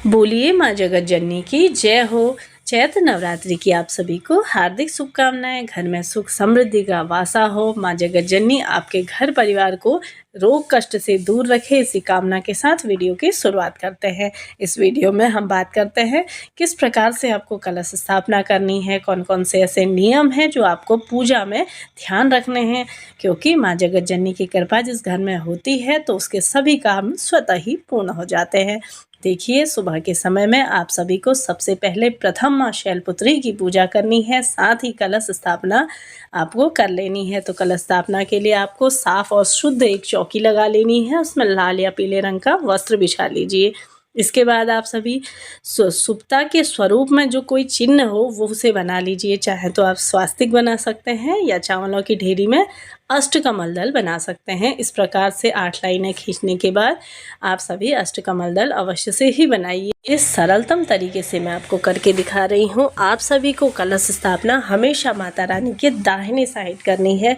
बोलिए माँ जगत जननी की जय हो। चैत्र नवरात्रि की आप सभी को हार्दिक शुभकामनाएं। घर में सुख समृद्धि का वासा हो। माँ जगत जननी आपके घर परिवार को रोग कष्ट से दूर रखे, इसी कामना के साथ वीडियो की शुरुआत करते हैं। इस वीडियो में हम बात करते हैं किस प्रकार से आपको कलश स्थापना करनी है, कौन कौन से ऐसे नियम हैं जो आपको पूजा में ध्यान रखने हैं, क्योंकि माँ जगत जननी की कृपा जिस घर में होती है तो उसके सभी काम स्वतः ही पूर्ण हो जाते हैं। देखिए, सुबह के समय में आप सभी को सबसे पहले प्रथम माँ शैलपुत्री की पूजा करनी है, साथ ही कलश स्थापना आपको कर लेनी है। तो कलश स्थापना के लिए आपको साफ और शुद्ध एक चौकी लगा लेनी है, उसमें लाल या पीले रंग का वस्त्र बिछा लीजिए। इसके बाद आप सभी सुप्ता के स्वरूप में जो कोई चिन्ह हो वो उसे बना लीजिए। चाहे तो आप स्वास्तिक बना सकते हैं या चावलों की ढेरी में अष्टकमल दल बना सकते हैं। इस प्रकार से 8 लाइनें खींचने के बाद आप सभी अष्टकमल दल अवश्य से ही बनाइए। इस सरलतम तरीके से मैं आपको करके दिखा रही हूँ। आप सभी को कलश स्थापना हमेशा माता रानी के दाहिने साइड करनी है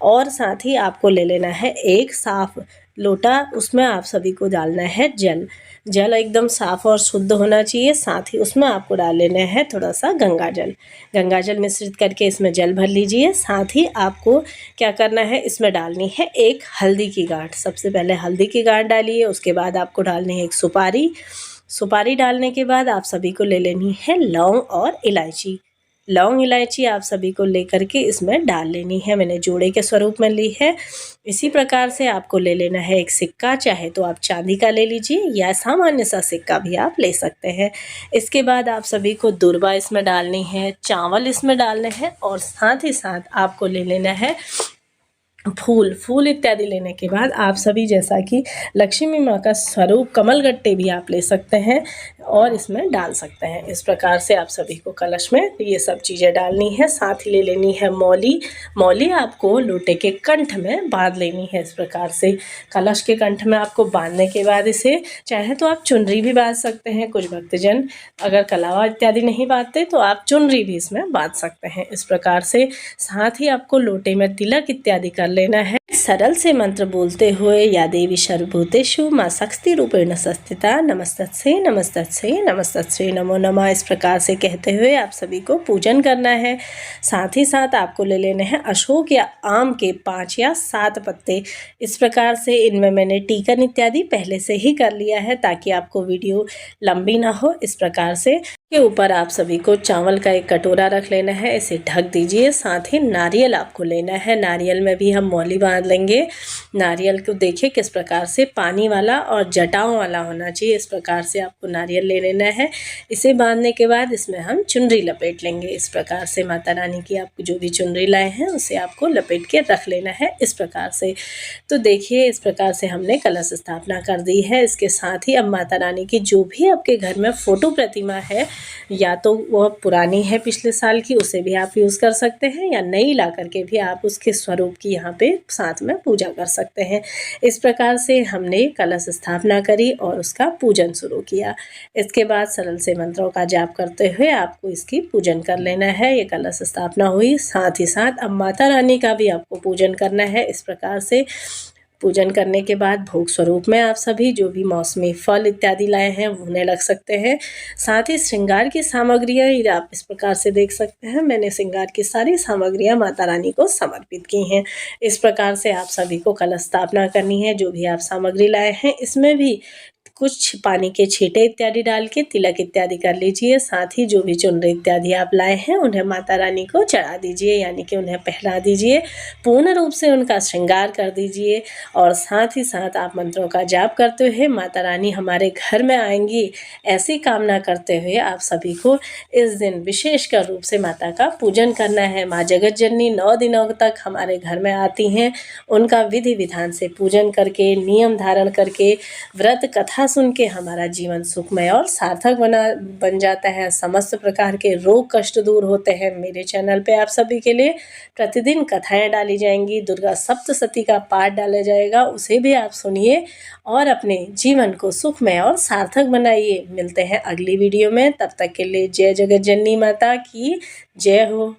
और साथ ही आपको ले लेना है एक साफ लोटा, उसमें आप सभी को डालना है जल। जल एकदम साफ और शुद्ध होना चाहिए। साथ ही उसमें आपको डाल लेना है थोड़ा सा गंगा जल। गंगा जल मिश्रित करके इसमें जल भर लीजिए। साथ ही आपको क्या करना है, इसमें डालनी है एक हल्दी की गांठ। सबसे पहले हल्दी की गांठ डालिए, उसके बाद आपको डालनी है एक सुपारी। सुपारी डालने के बाद आप सभी को ले लेनी है लौंग और इलायची। लौंग इलायची आप सभी को लेकर के इसमें डाल लेनी है। मैंने जोड़े के स्वरूप में ली है। इसी प्रकार से आपको ले लेना है एक सिक्का, चाहे तो आप चांदी का ले लीजिए या सामान्य सा सिक्का भी आप ले सकते हैं। इसके बाद आप सभी को दुर्वा इसमें डालनी है, चावल इसमें डालने हैं और साथ ही साथ आपको ले लेना है फूल इत्यादि। लेने के बाद आप सभी जैसा कि लक्ष्मी माँ का स्वरूप कमलगट्टे भी आप ले सकते हैं और इसमें डाल सकते हैं। इस प्रकार से आप सभी को कलश में ये सब चीज़ें डालनी है। साथ ही ले लेनी है मौली आपको लोटे के कंठ में बांध लेनी है। इस प्रकार से कलश के कंठ में आपको बांधने के बाद इसे चाहे तो आप चुनरी भी बांध सकते हैं। कुछ भक्तजन अगर कलावा इत्यादि नहीं बांधते तो आप चुनरी भी इसमें बांध सकते हैं। इस प्रकार से साथ ही आपको लोटे में तिलक इत्यादि कर लेना है। सरल से मंत्र बोलते हुए या देवी सर्वभूतेषु माँ शक्ति रूपेण संस्थिता नमस्तस्यै नमस्तस्यै नमस्तस्यै नमो नमः, इस प्रकार से कहते हुए आप सभी को पूजन करना है। साथ ही साथ आपको ले लेने हैं अशोक या आम के 5 या 7 पत्ते। इस प्रकार से इनमें मैंने टीकन इत्यादि पहले से ही कर लिया है ताकि आपको वीडियो लंबी ना हो। इस प्रकार से के ऊपर आप सभी को चावल का एक कटोरा रख लेना है, इसे ढक दीजिए। साथ ही नारियल आपको लेना है, नारियल में भी हम मौली बांध लेंगे। नारियल को देखिए किस प्रकार से पानी वाला और जटाओं वाला होना चाहिए, इस प्रकार से आपको नारियल ले लेना है। इसे बांधने के बाद इसमें हम चुनरी लपेट लेंगे। इस प्रकार से माता रानी की आप जो भी चुनरी लाए हैं उसे आपको लपेट के रख लेना है इस प्रकार से। तो देखिए, इस प्रकार से हमने कलश स्थापना कर दी है। इसके साथ ही अब माता रानी की जो भी आपके घर में फ़ोटो प्रतिमा है, या तो वह पुरानी है पिछले साल की, उसे भी आप यूज़ कर सकते हैं या नई ला करके भी आप उसके स्वरूप की यहाँ पे साथ में पूजा कर सकते हैं। इस प्रकार से हमने कलश स्थापना करी और उसका पूजन शुरू किया। इसके बाद सरल से मंत्रों का जाप करते हुए आपको इसकी पूजन कर लेना है। ये कलश स्थापना हुई। साथ ही साथ अब माता रानी का भी आपको पूजन करना है। इस प्रकार से पूजन करने के बाद भोग स्वरूप में आप सभी जो भी मौसमी फल इत्यादि लाए हैं वो उन्हें रख सकते हैं। साथ ही श्रृंगार की सामग्रियाँ आप इस प्रकार से देख सकते हैं। मैंने श्रृंगार की सारी सामग्रियाँ माता रानी को समर्पित की हैं। इस प्रकार से आप सभी को कलश स्थापना करनी है। जो भी आप सामग्री लाए हैं इसमें भी कुछ पानी के छींटे इत्यादि डाल के तिलक इत्यादि कर लीजिए। साथ ही जो भी चुनरी इत्यादि आप लाए हैं उन्हें माता रानी को चढ़ा दीजिए, यानी कि उन्हें पहना दीजिए, पूर्ण रूप से उनका श्रृंगार कर दीजिए। और साथ ही साथ आप मंत्रों का जाप करते हुए माता रानी हमारे घर में आएंगी ऐसी कामना करते हुए आप सभी को इस दिन विशेषकर रूप से माता का पूजन करना है। माँ जगत जननी 9 दिनों तक हमारे घर में आती हैं। उनका विधि विधान से पूजन करके, नियम धारण करके, व्रत कथा सुन के हमारा जीवन सुखमय और सार्थक बन जाता है। समस्त प्रकार के रोग कष्ट दूर होते हैं। मेरे चैनल पे आप सभी के लिए प्रतिदिन कथाएं डाली जाएंगी। दुर्गा सप्तशती का पाठ डाला जाएगा, उसे भी आप सुनिए और अपने जीवन को सुखमय और सार्थक बनाइए। मिलते हैं अगली वीडियो में, तब तक के लिए जय जगत जननी माता की जय हो।